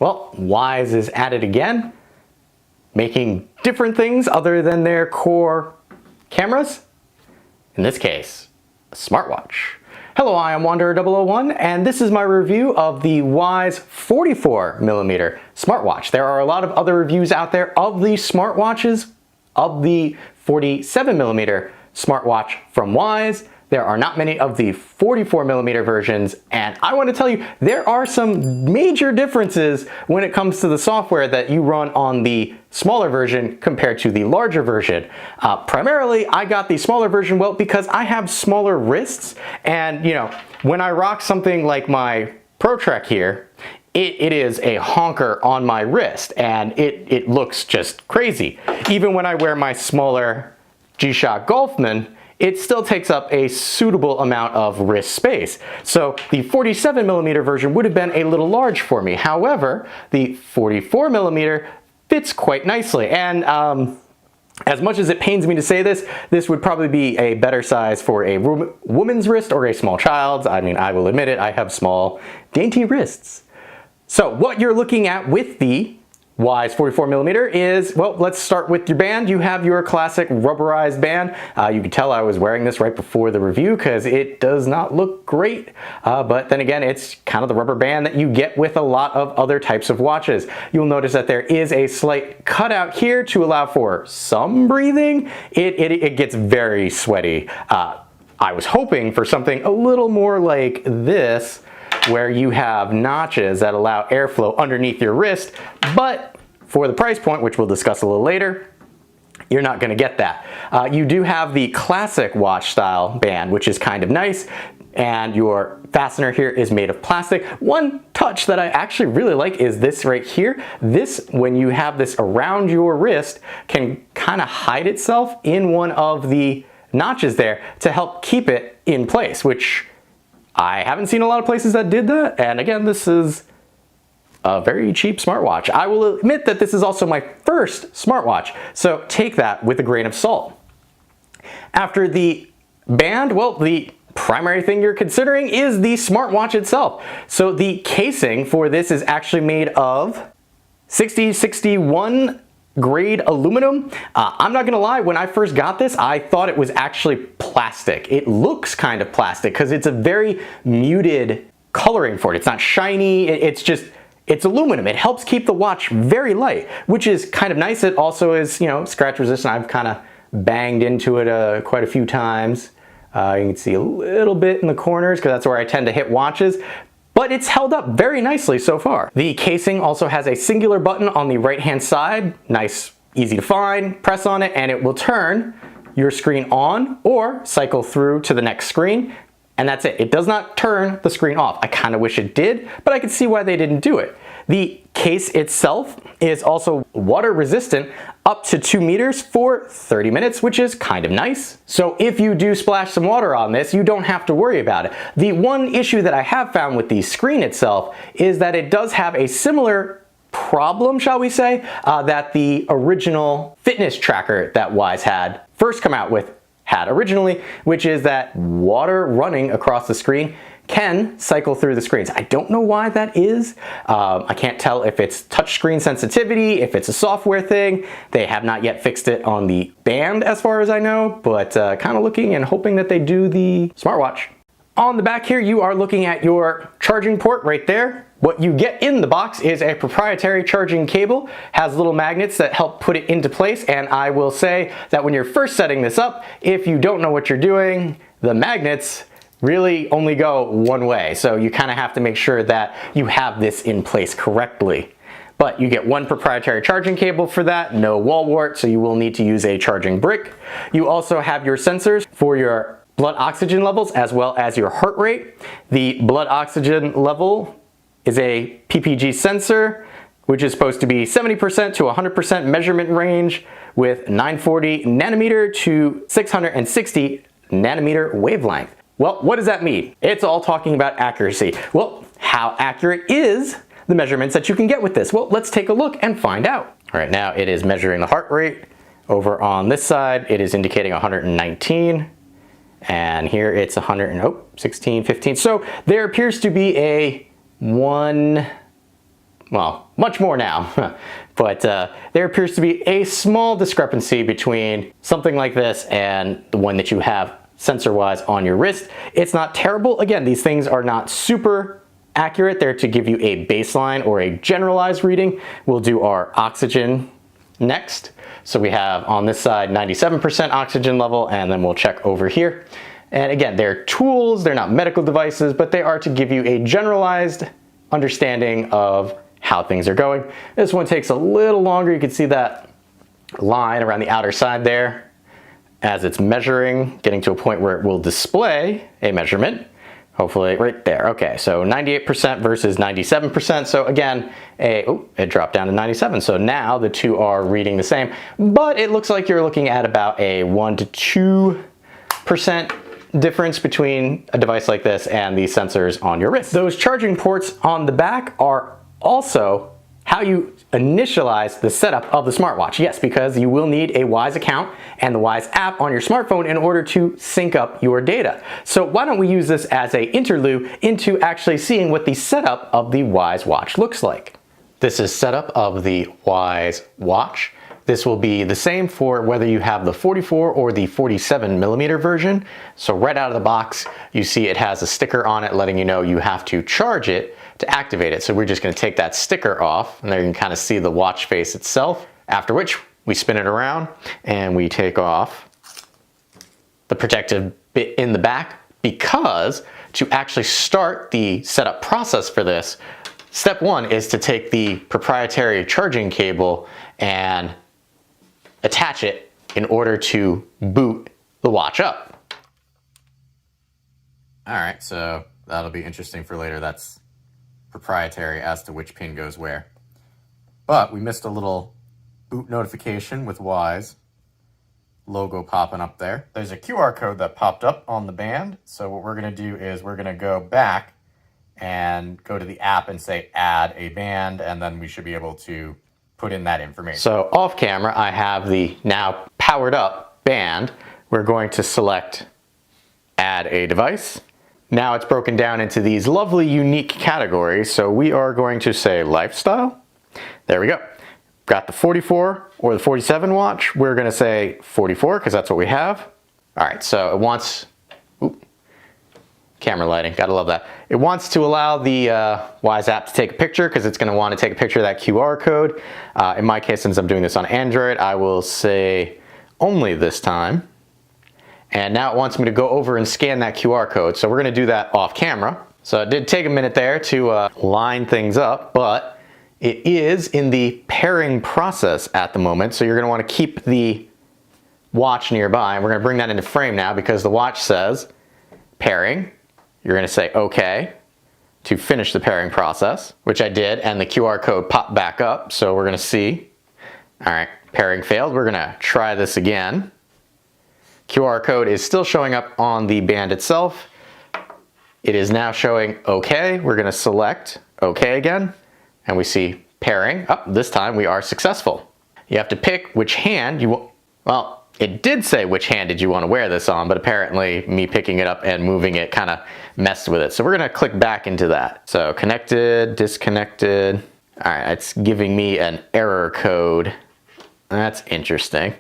Well, Wyze is at it again, making different things other than their core cameras. In this case, a smartwatch. Hello, I am Wanderer001, and this is my review of the Wyze 44mm smartwatch. There are a lot of other reviews out there of the smartwatches, of the 47mm smartwatch from Wyze. There are not many of the 44mm versions, and I want to tell you, there are some major differences when it comes to the software that you run on the smaller version compared to the larger version. Primarily, I got the smaller version, well, because I have smaller wrists, and when I rock something like my Pro Trek here, it is a honker on my wrist, and it looks just crazy. Even when I wear my smaller G-Shock Golfman, it still takes up a suitable amount of wrist space. So the 47mm version would have been a little large for me. However, the 44mm fits quite nicely. And as much as it pains me to say this, this would probably be a better size for a woman's wrist or a small child's. I mean, I will admit it, I have small, dainty wrists. So what you're looking at with the Wyze 44mm is, well, let's start with your band. You have your classic rubberized band. You can tell I was wearing this right before the review because it does not look great. But then again, it's kind of the rubber band that you get with a lot of other types of watches. You'll notice that there is a slight cutout here to allow for some breathing. It gets very sweaty. I was hoping for something a little more like this, where you have notches that allow airflow underneath your wrist, but for the price point, which we'll discuss a little later, you're not going to get that. You do have the classic watch style band, which is kind of nice, and your fastener here is made of plastic. One touch that I actually really like is this right here. This, when you have this around your wrist, can kind of hide itself in one of the notches there to help keep it in place, which I haven't seen a lot of places that did that, and again, this is a very cheap smartwatch. I will admit that this is also my first smartwatch, so take that with a grain of salt. After the band, well, the primary thing you're considering is the smartwatch itself. So the casing for this is actually made of 6061 grade aluminum. I'm not gonna lie, when I first got this, I thought it was actually plastic. It looks kind of plastic because it's a very muted coloring for it. It's not shiny, it's aluminum. It helps keep the watch very light, which is kind of nice. It also is, scratch resistant. I've kind of banged into it quite a few times. You can see a little bit in the corners because that's where I tend to hit watches. But it's held up very nicely so far. The casing also has a singular button on the right-hand side. Nice, easy to find. Press on it and it will turn your screen on or cycle through to the next screen. And that's it. It does not turn the screen off. I kind of wish it did, but I could see why they didn't do it. The case itself is also water resistant up to 2 meters for 30 minutes, which is kind of nice. So if you do splash some water on this, you don't have to worry about it. The one issue that I have found with the screen itself is that it does have a similar problem, shall we say, that the original fitness tracker that Wyze had first come out with had originally, which is that water running across the screen can cycle through the screens. I don't know why that is. I can't tell if it's touchscreen sensitivity, if it's a software thing. They have not yet fixed it on the band as far as I know, but kind of looking and hoping that they do the smartwatch. On the back here, you are looking at your charging port right there. What you get in the box is a proprietary charging cable, has little magnets that help put it into place, and I will say that when you're first setting this up, if you don't know what you're doing, the magnets really only go one way. So you kind of have to make sure that you have this in place correctly. But you get one proprietary charging cable for that, no wall wart, so you will need to use a charging brick. You also have your sensors for your blood oxygen levels as well as your heart rate. The blood oxygen level is a PPG sensor, which is supposed to be 70% to 100% measurement range with 940 nanometer to 660 nanometer wavelength. Well, what does that mean? It's all talking about accuracy. Well, how accurate is the measurements that you can get with this? Well, let's take a look and find out. All right, now it is measuring the heart rate. Over on this side, it is indicating 119. And here it's 16, 15. So there appears to be a 1 well, much more now, but there appears to be a small discrepancy between something like this and the one that you have sensor-wise on your wrist. It's not terrible. Again, these things are not super accurate. They're to give you a baseline or a generalized reading. We'll do our oxygen next. So we have on this side 97% oxygen level, and then we'll check over here. And again, they're tools, they're not medical devices, but they are to give you a generalized understanding of how things are going. This one takes a little longer. You can see that line around the outer side there as it's measuring, getting to a point where it will display a measurement. Hopefully right there. Okay, so 98% versus 97%. So again, it dropped down to 97. So now the two are reading the same, but it looks like you're looking at about a 1 to 2% difference between a device like this and the sensors on your wrist. Those charging ports on the back are also how you initialize the setup of the smartwatch. Yes, because you will need a Wyze account and the Wyze app on your smartphone in order to sync up your data. So why don't we use this as an interlude into actually seeing what the setup of the Wyze watch looks like. This is setup of the Wyze watch. This will be the same for whether you have the 44 or the 47mm version. So right out of the box, you see it has a sticker on it letting you know you have to charge it to activate it. So we're just going to take that sticker off, and there you can kind of see the watch face itself, after which we spin it around and we take off the protective bit in the back, because to actually start the setup process for this, step one is to take the proprietary charging cable and attach it in order to boot the watch up. All right, so that'll be interesting for later. That's proprietary as to which pin goes where. But we missed a little boot notification with Wyze logo popping up there. There's a QR code that popped up on the band. So what we're gonna do is we're gonna go back and go to the app and say add a band, and then we should be able to put in that information. So off camera, I have the now powered up band. We're going to select add a device. Now it's broken down into these lovely unique categories. So we are going to say lifestyle. There we go. Got the 44 or the 47 watch. We're going to say 44 because that's what we have. All right, so it wants, camera lighting, gotta love that. It wants to allow the Wyze app to take a picture because it's going to want to take a picture of that QR code. In my case, since I'm doing this on Android, I will say only this time. And now it wants me to go over and scan that QR code. So we're going to do that off camera. So it did take a minute there to line things up, but it is in the pairing process at the moment. So you're going to want to keep the watch nearby. And we're going to bring that into frame now because the watch says pairing. You're going to say OK to finish the pairing process, which I did, and the QR code popped back up. So we're going to see, all right, pairing failed. We're going to try this again. QR code is still showing up on the band itself. It is now showing OK. We're going to select OK again, and we see pairing. Oh, this time we are successful. You have to pick which hand you want. Well, it did say which hand did you want to wear this on, but apparently me picking it up and moving it kind of messed with it. So we're going to click back into that. So connected, disconnected. All right, it's giving me an error code. That's interesting.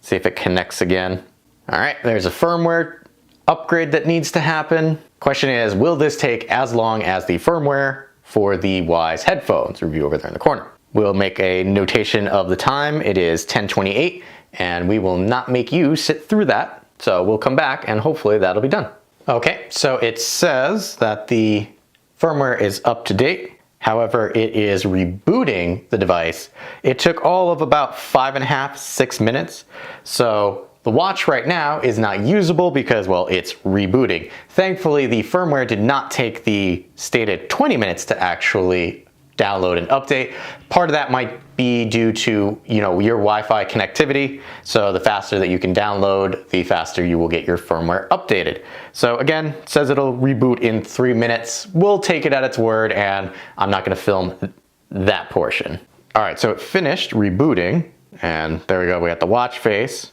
See if it connects again. All right, there's a firmware upgrade that needs to happen. Question is, will this take as long as the firmware for the Wyze headphones? Review over there in the corner. We'll make a notation of the time. It is 10:28, and we will not make you sit through that. So we'll come back and hopefully that'll be done. Okay, so it says that the firmware is up to date. However, it is rebooting the device. It took all of about 5.5, 6 minutes. So the watch right now is not usable because, well, it's rebooting. Thankfully, the firmware did not take the stated 20 minutes to actually download and update. Part of that might be due to, your Wi-Fi connectivity. So the faster that you can download, the faster you will get your firmware updated. So again, it says it'll reboot in 3 minutes. We'll take it at its word, and I'm not going to film that portion. All right, so it finished rebooting, and there we go. We got the watch face.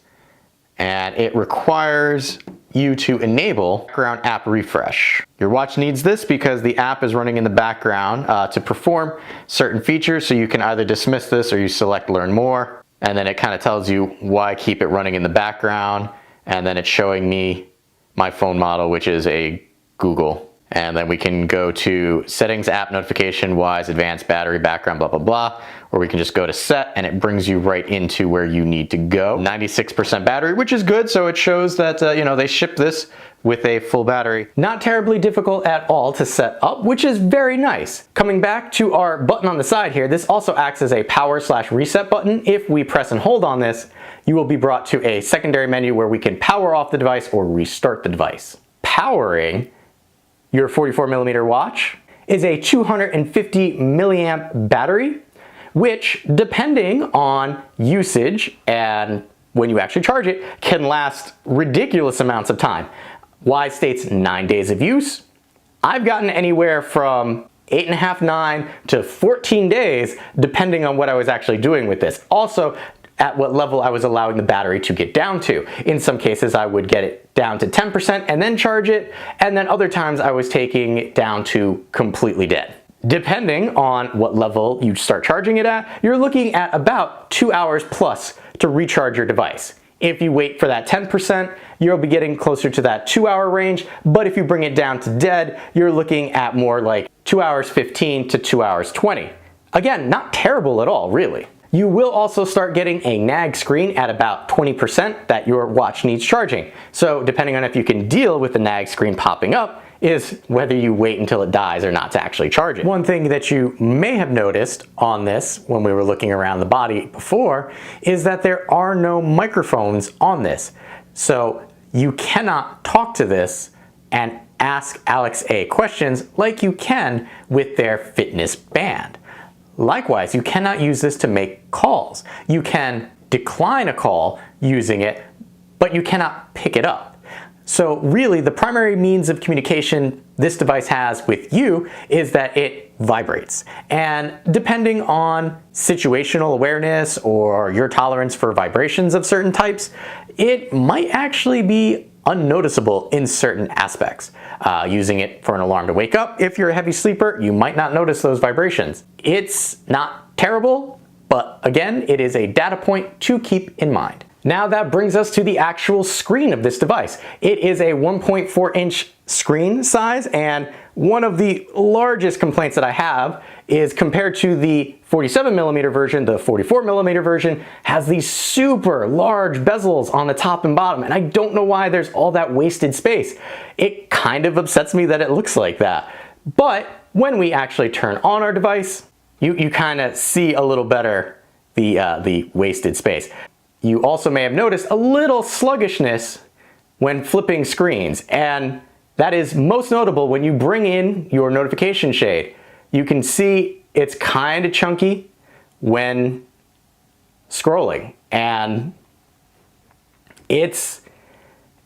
and it requires you to enable background app refresh. Your watch needs this because the app is running in the background to perform certain features, so you can either dismiss this or you select learn more, and then it kind of tells you why keep it running in the background, and then it's showing me my phone model, which is a Google. And then we can go to settings, app notification, Wyze, advanced battery, background, blah, blah, blah. Or we can just go to set and it brings you right into where you need to go. 96% battery, which is good. So it shows that, they ship this with a full battery. Not terribly difficult at all to set up, which is very nice. Coming back to our button on the side here, this also acts as a power/reset button. If we press and hold on this, you will be brought to a secondary menu where we can power off the device or restart the device. Powering your 44mm watch is a 250 milliamp battery, which, depending on usage and when you actually charge it, can last ridiculous amounts of time. Wyze states 9 days of use. I've gotten anywhere from 8.5, 9 to 14 days, depending on what I was actually doing with this. Also, at what level I was allowing the battery to get down to. In some cases, I would get it down to 10% and then charge it, and then other times I was taking it down to completely dead. Depending on what level you start charging it at, you're looking at about 2 hours plus to recharge your device. If you wait for that 10%, you'll be getting closer to that 2-hour range, but if you bring it down to dead, you're looking at more like 2 hours 15 to 2 hours 20. Again, not terrible at all, really. You will also start getting a nag screen at about 20% that your watch needs charging. So depending on if you can deal with the nag screen popping up is whether you wait until it dies or not to actually charge it. One thing that you may have noticed on this when we were looking around the body before is that there are no microphones on this. So you cannot talk to this and ask Alexa questions like you can with their fitness band. Likewise, you cannot use this to make calls. You can decline a call using it, but you cannot pick it up. So really, the primary means of communication this device has with you is that it vibrates. And depending on situational awareness or your tolerance for vibrations of certain types, it might actually be unnoticeable in certain aspects. Using it for an alarm to wake up, if you're a heavy sleeper, you might not notice those vibrations. It's not terrible, but again, it is a data point to keep in mind. Now that brings us to the actual screen of this device. It is a 1.4-inch screen size, and one of the largest complaints that I have is compared to the 47mm version, the 44mm version has these super large bezels on the top and bottom, and I don't know why there's all that wasted space. It kind of upsets me that it looks like that. But when we actually turn on our device, you kind of see a little better the wasted space. You also may have noticed a little sluggishness when flipping screens, and that is most notable when you bring in your notification shade. You can see it's kind of chunky when scrolling, and it's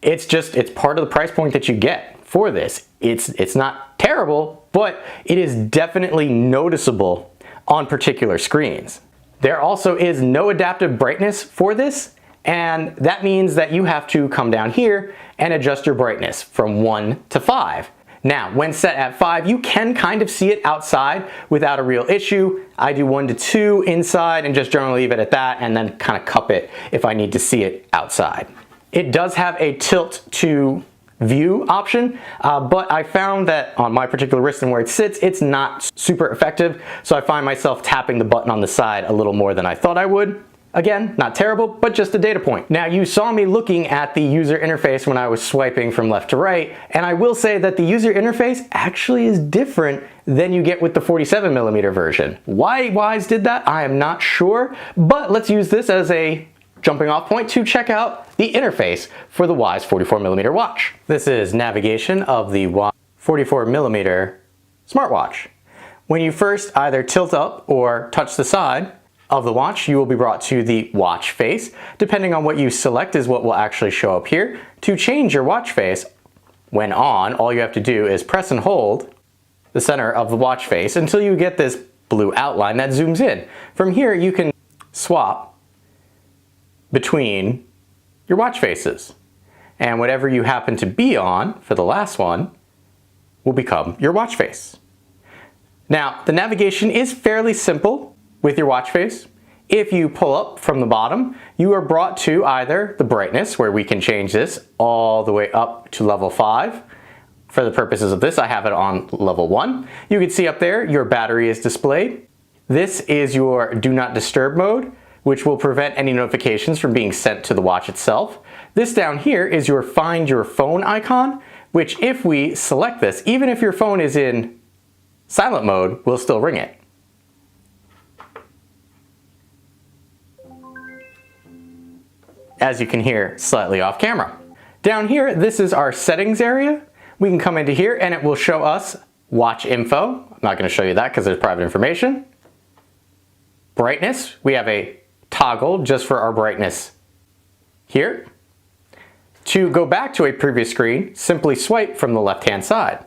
part of the price point that you get for this. It's not terrible, but it is definitely noticeable on particular screens. There also is no adaptive brightness for this, and that means that you have to come down here and adjust your brightness from 1 to 5. Now, when set at 5, you can kind of see it outside without a real issue. I do 1 to 2 inside and just generally leave it at that, and then kind of cup it if I need to see it outside. It does have a tilt to view option, but I found that on my particular wrist and where it sits, it's not super effective, so I find myself tapping the button on the side a little more than I thought I would. Again, not terrible, but just a data point. Now, you saw me looking at the user interface when I was swiping from left to right, and I will say that the user interface actually is different than you get with the 47mm version. Why Wyze did that, I am not sure, but let's use this as a jumping off point to check out the interface for the Wyze 44mm watch. This is navigation of the Wyze 44mm smartwatch. When you first either tilt up or touch the side of the watch, you will be brought to the watch face. Depending on what you select is what will actually show up here. To change your watch face, when on, all you have to do is press and hold the center of the watch face until you get this blue outline that zooms in. From here, you can swap between your watch faces. And whatever you happen to be on for the last one will become your watch face. Now, the navigation is fairly simple with your watch face. If you pull up from the bottom, you are brought to either the brightness, where we can change this all the way up to level 5. For the purposes of this, I have it on level 1. You can see up there your battery is displayed. This is your do not disturb mode, which will prevent any notifications from being sent to the watch itself. This down here is your find your phone icon, which if we select this, even if your phone is in silent mode, we'll still ring it. As you can hear, slightly off camera. Down here, this is our settings area. We can come into here and it will show us watch info. I'm not going to show you that because there's private information. Brightness, we have a toggle just for our brightness here. To go back to a previous screen, simply swipe from the left-hand side.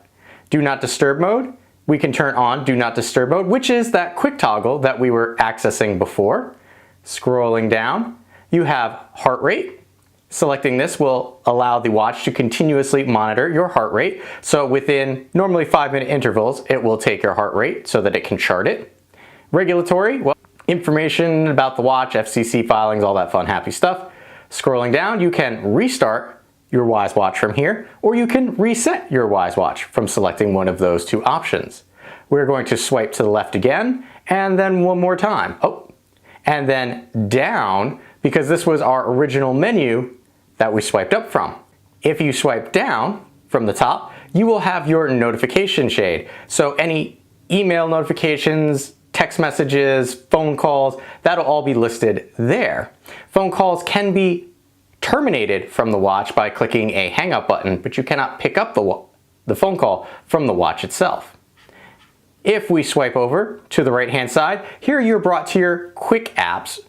Do not disturb mode, we can turn on do not disturb mode, which is that quick toggle that we were accessing before. Scrolling down, you have heart rate. Selecting this will allow the watch to continuously monitor your heart rate. So within normally 5-minute intervals, it will take your heart rate so that it can chart it. Regulatory, well, information about the watch, FCC filings, all that fun, happy stuff. Scrolling down, you can restart your Wyze watch from here, or you can reset your Wyze watch from selecting one of those two options. We're going to swipe to the left again, and then one more time. Oh, and then down, because this was our original menu that we swiped up from. If you swipe down from the top, you will have your notification shade. So any email notifications, text messages, phone calls, that'll all be listed there. Phone calls can be terminated from the watch by clicking a hang up button, but you cannot pick up the phone call from the watch itself. If we swipe over to the right hand side, here you're brought to your quick apps.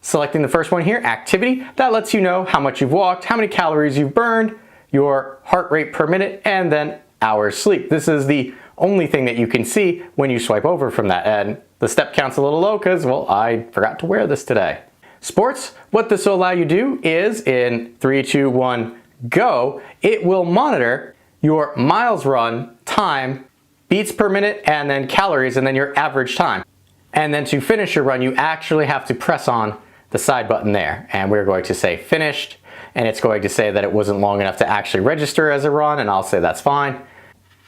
Selecting the first one here, activity, that lets you know how much you've walked, how many calories you've burned, your heart rate per minute, and then hours sleep. This is the only thing that you can see when you swipe over from that. And the step count's a little low because, well, I forgot to wear this today. Sports, what this will allow you to do is in 3, 2, 1, go, it will monitor your miles run, time, beats per minute, and then calories, and then your average time. And then to finish your run, you actually have to press on the side button there. And we're going to say finished, and it's going to say that it wasn't long enough to actually register as a run, and I'll say that's fine.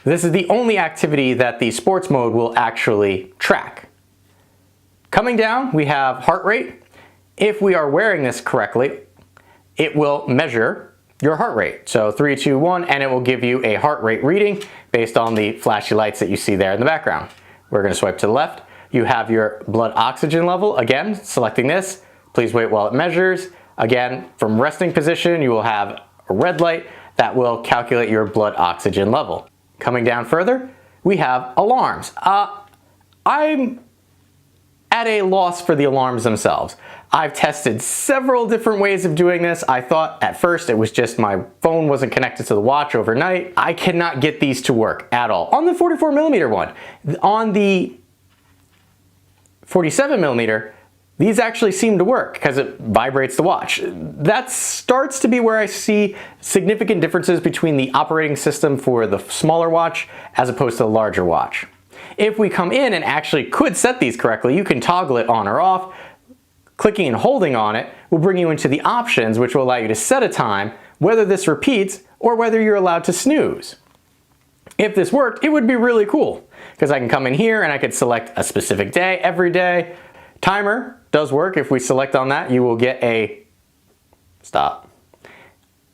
This is the only activity that the sports mode will actually track. Coming down, we have heart rate. If we are wearing this correctly, it will measure your heart rate. So 3, 2, 1, and it will give you a heart rate reading based on the flashy lights that you see there in the background. We're going to swipe to the left. You have your blood oxygen level. Again, selecting this, please wait while it measures. Again, from resting position, you will have a red light that will calculate your blood oxygen level. Coming down further, we have alarms. I'm at a loss for the alarms themselves. I've tested several different ways of doing this. I thought at first it was just my phone wasn't connected to the watch overnight. I cannot get these to work at all. On the 44mm one, on the 47mm, these actually seem to work because it vibrates the watch. That starts to be where I see significant differences between the operating system for the smaller watch as opposed to the larger watch. If we come in and actually could set these correctly, you can toggle it on or off. Clicking and holding on it will bring you into the options, which will allow you to set a time, whether this repeats or whether you're allowed to snooze. If this worked, it would be really cool because I can come in here and I could select a specific day every day. Timer does work. If we select on that, you will get a stop.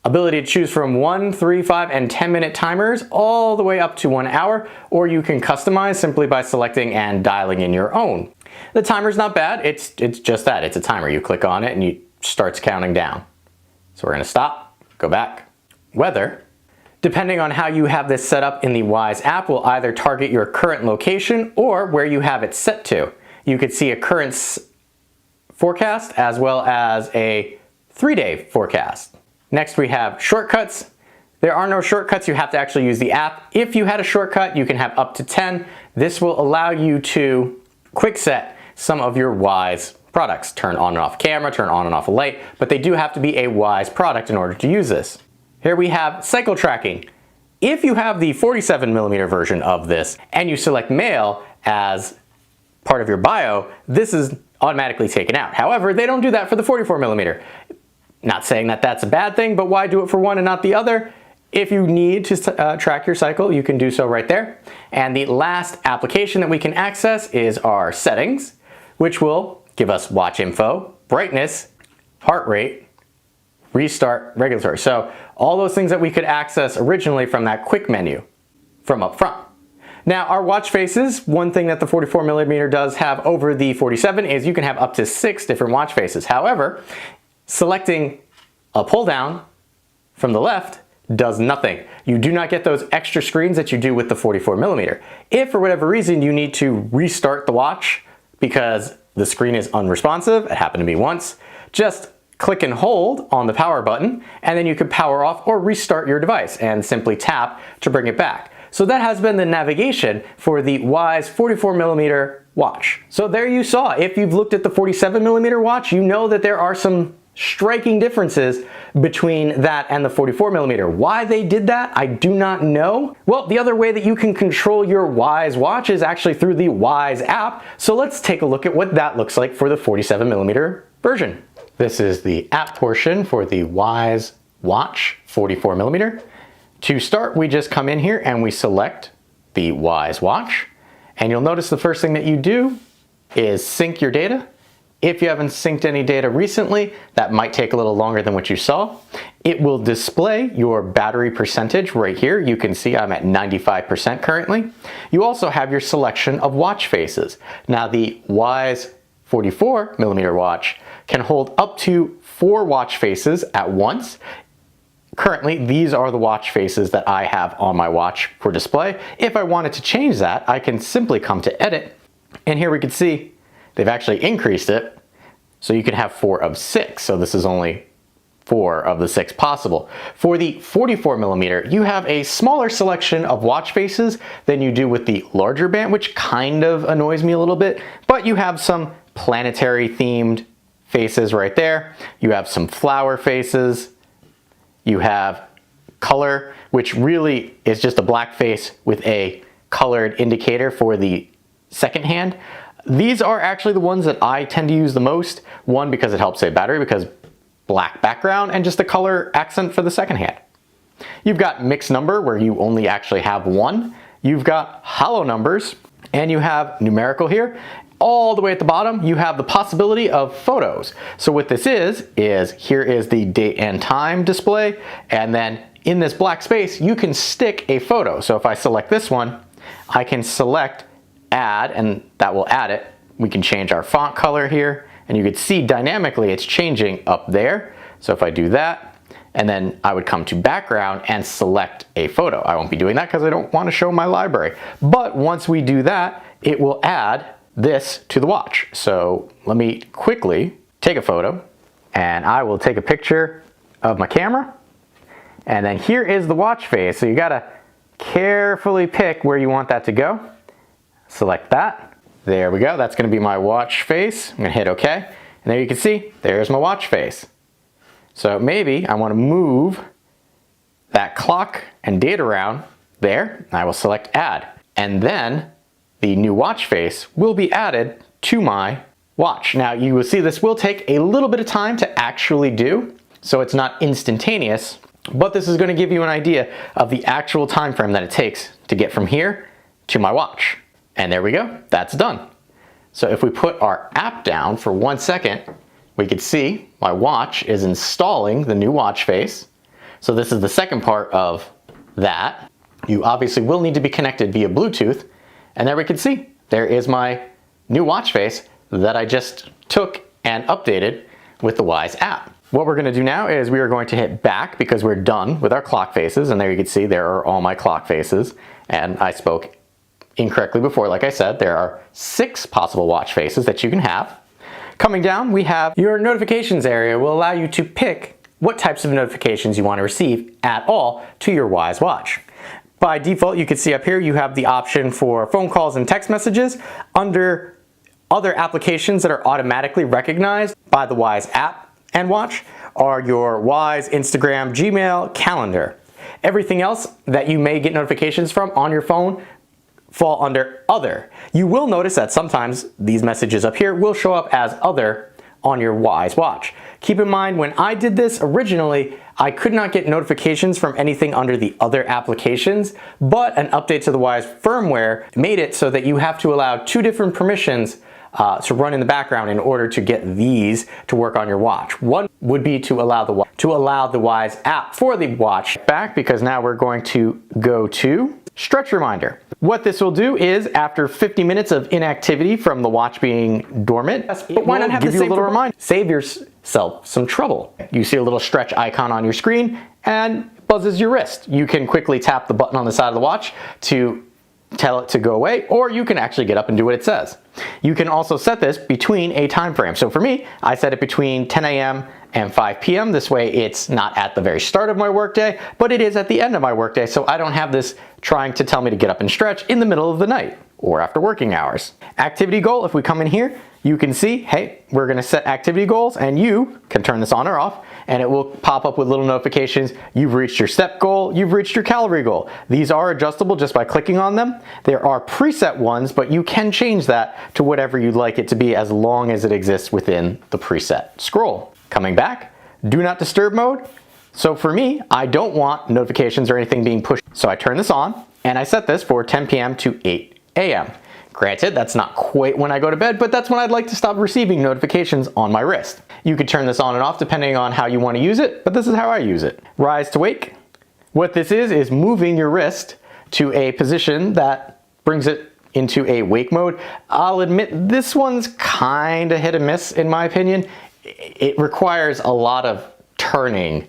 Ability to choose from 1, 3, 5, and 10-minute timers all the way up to 1 hour, or you can customize simply by selecting and dialing in your own. The timer's not bad. It's just that. It's a timer. You click on it and it starts counting down. So we're going to stop, go back. Weather. Depending on how you have this set up in the Wyze app, will either target your current location or where you have it set to. You could see a current forecast as well as a 3-day forecast. Next we have shortcuts. There are no shortcuts, you have to actually use the app. If you had a shortcut, you can have up to 10. This will allow you to quick set some of your Wyze products. Turn on and off camera, turn on and off a light, but they do have to be a Wyze product in order to use this. Here we have cycle tracking. If you have the 47mm version of this and you select male as part of your bio, this is automatically taken out. However, they don't do that for the 44mm. Not saying that that's a bad thing, but why do it for one and not the other? If you need to track your cycle, you can do so right there. And the last application that we can access is our settings, which will give us watch info, brightness, heart rate, restart, regulatory. So all those things that we could access originally from that quick menu from up front. Now our watch faces, one thing that the 44mm does have over the 47 is you can have up to 6 different watch faces. However, selecting a pull down from the left does nothing. You do not get those extra screens that you do with the 44mm. If for whatever reason you need to restart the watch because the screen is unresponsive, it happened to me once, just click and hold on the power button and then you can power off or restart your device and simply tap to bring it back. So that has been the navigation for the Wyze 44mm watch. So there you saw. If you've looked at the 47mm watch, you know that there are some striking differences between that and the 44mm. Why they did that, I do not know. Well, the other way that you can control your Wyze watch is actually through the Wyze app. So let's take a look at what that looks like for the 47mm version. This is the app portion for the Wyze watch 44mm. To start, we just come in here and we select the Wyze watch. And you'll notice the first thing that you do is sync your data. If you haven't synced any data recently, that might take a little longer than what you saw. It will display your battery percentage right here. You can see I'm at 95% currently. You also have your selection of watch faces. Now the Wyze 44mm watch can hold up to 4 watch faces at once. Currently, these are the watch faces that I have on my watch for display. If I wanted to change that, I can simply come to edit, and here we can see they've actually increased it, so you can have 4 of 6. So this is only 4 of the 6 possible. For the 44mm, you have a smaller selection of watch faces than you do with the larger band, which kind of annoys me a little bit, but you have some planetary themed faces right there. You have some flower faces. You have color, which really is just a black face with a colored indicator for the second hand. These are actually the ones that I tend to use the most. One, because it helps save battery, because black background, and just a color accent for the second hand. You've got mixed number, where you only actually have 1. You've got hollow numbers, and you have numerical here. All the way at the bottom, you have the possibility of photos. So what this is here is the date and time display, and then in this black space, you can stick a photo. So if I select this one, I can select add, and that will add it. We can change our font color here, and you can see dynamically it's changing up there. So if I do that, and then I would come to background and select a photo. I won't be doing that because I don't want to show my library. But once we do that, it will add this to the watch. So let me quickly take a photo, and I will take a picture of my camera, and then here is the watch face. So you gotta carefully pick where you want that to go. Select that. There we go. That's gonna be my watch face. I'm gonna hit OK, and there you can see there's my watch face. So maybe I want to move that clock and date around there. I will select add, and then the new watch face will be added to my watch. Now you will see this will take a little bit of time to actually do, so it's not instantaneous, but this is going to give you an idea of the actual time frame that it takes to get from here to my watch. And there we go, that's done. So if we put our app down for 1 second, we can see my watch is installing the new watch face. So this is the second part of that. You obviously will need to be connected via Bluetooth. And there we can see, there is my new watch face that I just took and updated with the Wyze app. What we're going to do now is we are going to hit back because we're done with our clock faces, and there you can see there are all my clock faces. And I spoke incorrectly before, like I said, there are 6 possible watch faces that you can have. Coming down, we have your notifications area will allow you to pick what types of notifications you want to receive at all to your Wyze watch. By default, you can see up here you have the option for phone calls and text messages. Under Other applications that are automatically recognized by the Wyze app and watch are your Wyze, Instagram, Gmail, calendar. Everything else that you may get notifications from on your phone fall under other. You will notice that sometimes these messages up here will show up as other on your Wyze watch. Keep in mind, when I did this originally, I could not get notifications from anything under the other applications, but an update to the Wyze firmware made it so that you have to allow 2 different permissions to run in the background in order to get these to work on your watch. One would be to allow the Wyze app for the watch back, because now we're going to go to stretch reminder. What this will do is, after 50 minutes of inactivity from the watch being dormant, but why not have the same little reminder? Save yourself some trouble. You see a little stretch icon on your screen and buzzes your wrist. You can quickly tap the button on the side of the watch to tell it to go away, or you can actually get up and do what it says. You can also set this between a time frame. So for me, I set it between 10 a.m. and 5 p.m. This way it's not at the very start of my workday, but it is at the end of my workday, so I don't have this trying to tell me to get up and stretch in the middle of the night or after working hours. Activity goal, if we come in here, you can see, hey, we're gonna set activity goals, and you can turn this on or off, and it will pop up with little notifications. You've reached your step goal, you've reached your calorie goal. These are adjustable just by clicking on them. There are preset ones, but you can change that to whatever you'd like it to be as long as it exists within the preset scroll. Coming back, do not disturb mode. So for me, I don't want notifications or anything being pushed. So I turn this on, and I set this for 10 p.m. to 8 a.m. Granted, that's not quite when I go to bed, but that's when I'd like to stop receiving notifications on my wrist. You could turn this on and off depending on how you want to use it, but this is how I use it. Rise to wake. What this is moving your wrist to a position that brings it into a wake mode. I'll admit this one's kind of hit and miss in my opinion. It requires a lot of turning,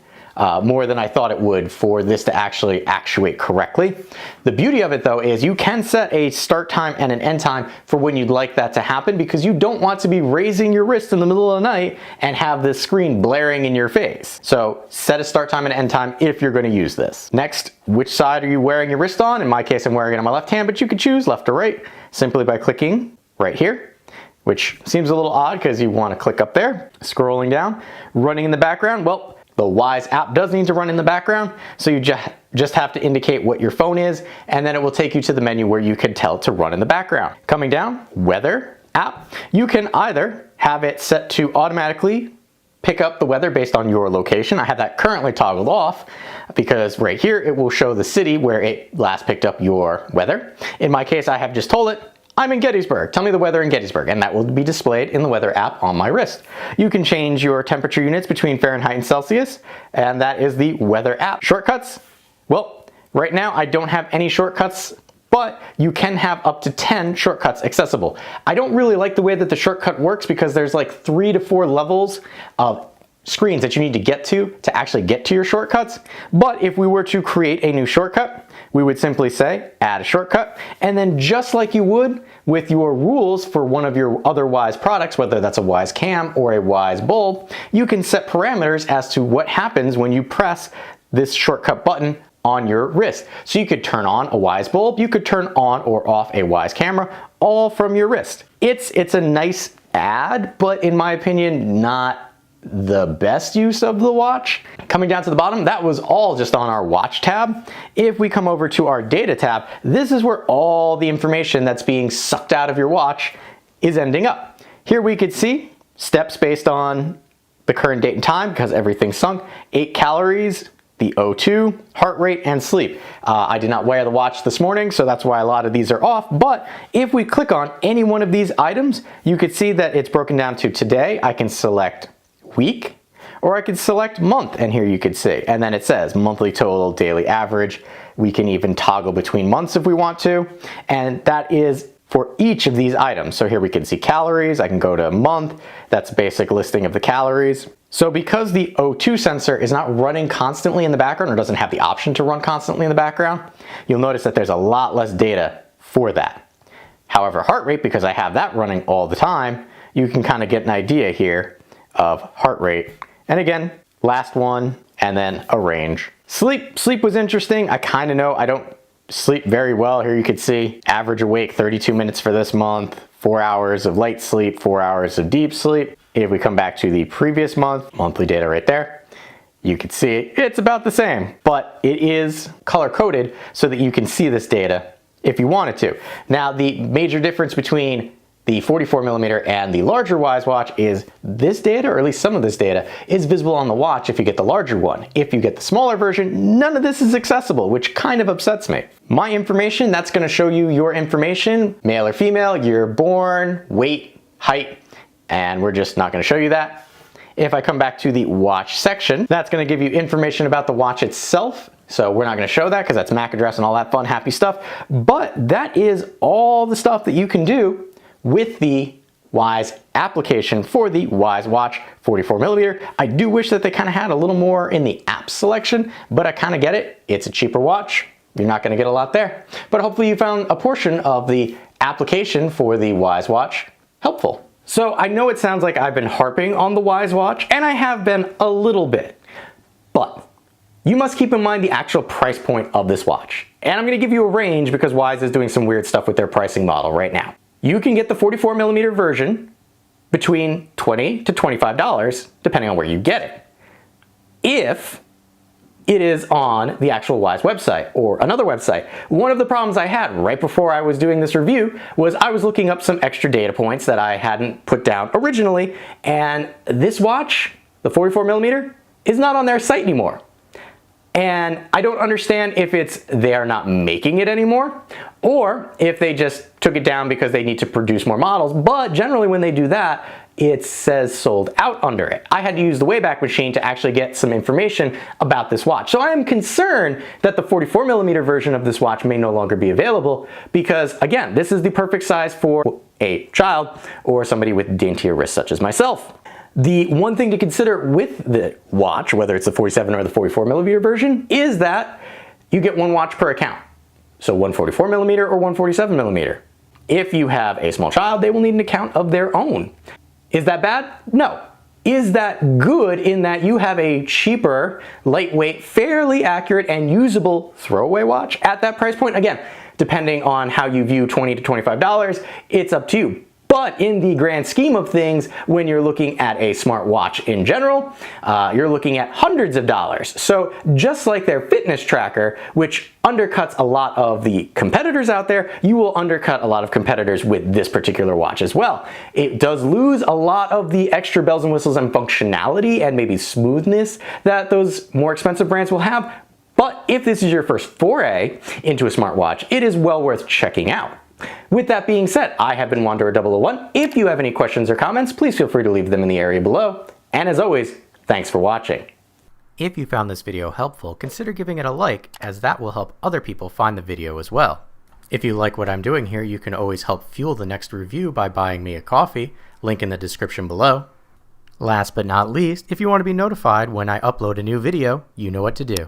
more than I thought it would for this to actually actuate correctly. The beauty of it though is you can set a start time and an end time for when you'd like that to happen, because you don't want to be raising your wrist in the middle of the night and have this screen blaring in your face. So set a start time and end time if you're going to use this. Next, which side are you wearing your wrist on? In my case, I'm wearing it on my left hand, but you could choose left or right simply by clicking right here, which seems a little odd because you want to click up there. Scrolling down, running in the background. Well, the Wyze app does need to run in the background, so you just have to indicate what your phone is, and then it will take you to the menu where you can tell it to run in the background. Coming down, weather app. You can either have it set to automatically pick up the weather based on your location. I have that currently toggled off because right here it will show the city where it last picked up your weather. In my case, I have just told it, I'm in Gettysburg, tell me the weather in Gettysburg, and that will be displayed in the weather app on my wrist. You can change your temperature units between Fahrenheit and Celsius, and that is the weather app. Shortcuts? Well, right now I don't have any shortcuts, but you can have up to 10 shortcuts accessible. I don't really like the way that the shortcut works because there's like 3 to 4 levels of screens that you need to actually get to your shortcuts. But if we were to create a new shortcut, we would simply say add a shortcut, and then just like you would with your rules for one of your other Wyze products, whether that's a Wyze cam or a Wyze bulb, you can set parameters as to what happens when you press this shortcut button on your wrist. So you could turn on a Wyze bulb, you could turn on or off a Wyze camera, all from your wrist. It's a nice add, but in my opinion, not the best use of the watch. Coming down to the bottom, that was all just on our watch tab. If we come over to our data tab, this is where all the information that's being sucked out of your watch is ending up. Here we could see steps based on the current date and time because everything's sunk, 8 calories, the O2, heart rate, and sleep. I did not wear the watch this morning, so that's why a lot of these are off, but if we click on any one of these items, you could see that it's broken down to today. I can select week, or I could select month, and here you could see, and then it says monthly total, daily average. We can even toggle between months if we want to, and that is for each of these items. So here we can see calories, I can go to month, that's a basic listing of the calories. So because the O2 sensor is not running constantly in the background, or doesn't have the option to run constantly in the background, you'll notice that there's a lot less data for that. However, heart rate, because I have that running all the time, you can kind of get an idea here of heart rate. And again, last one, and then a range. Sleep was interesting. I kind of know I don't sleep very well. Here you can see average awake 32 minutes for this month, 4 hours of light sleep, 4 hours of deep sleep. If we come back to the previous month, monthly data right there, you can see it's about the same, but it is color coded so that you can see this data if you wanted to. Now, the major difference between the 44mm and the larger Wyze watch is this data, or at least some of this data, is visible on the watch if you get the larger one. If you get the smaller version, none of this is accessible, which kind of upsets me. My information, that's going to show you your information, male or female, year born, weight, height, and we're just not going to show you that. If I come back to the watch section, that's going to give you information about the watch itself. So we're not going to show that because that's MAC address and all that fun, happy stuff. But that is all the stuff that you can do with the Wyze application for the Wyze watch 44mm. I do wish that they kind of had a little more in the app selection, but I kind of get it. It's a cheaper watch. You're not going to get a lot there. But hopefully you found a portion of the application for the Wyze watch helpful. So I know it sounds like I've been harping on the Wyze watch, and I have been a little bit, but you must keep in mind the actual price point of this watch. And I'm going to give you a range because Wyze is doing some weird stuff with their pricing model right now. You can get the 44mm version between $20 to $25, depending on where you get it, if it is on the actual Wyze website or another website. One of the problems I had right before I was doing this review was I was looking up some extra data points that I hadn't put down originally, and this watch, the 44mm, is not on their site anymore. And I don't understand if it's they are not making it anymore, or if they just took it down because they need to produce more models, but generally when they do that, it says sold out under it. I had to use the Wayback Machine to actually get some information about this watch. So I am concerned that the 44mm version of this watch may no longer be available because, again, this is the perfect size for a child or somebody with daintier wrists such as myself. The one thing to consider with the watch, whether it's the 47 or the 44mm version, is that you get one watch per account. So one 44mm or one 47mm. If you have a small child, they will need an account of their own. Is that bad? No. Is that good in that you have a cheaper, lightweight, fairly accurate, and usable throwaway watch at that price point? Again, depending on how you view $20 to $25, it's up to you. But in the grand scheme of things, when you're looking at a smartwatch in general, you're looking at hundreds of dollars. So just like their fitness tracker, which undercuts a lot of the competitors out there, you will undercut a lot of competitors with this particular watch as well. It does lose a lot of the extra bells and whistles and functionality and maybe smoothness that those more expensive brands will have. But if this is your first foray into a smartwatch, it is well worth checking out. With that being said, I have been Wanderer001. If you have any questions or comments, please feel free to leave them in the area below. And as always, thanks for watching. If you found this video helpful, consider giving it a like, as that will help other people find the video as well. If you like what I'm doing here, you can always help fuel the next review by buying me a coffee, link in the description below. Last but not least, if you want to be notified when I upload a new video, you know what to do.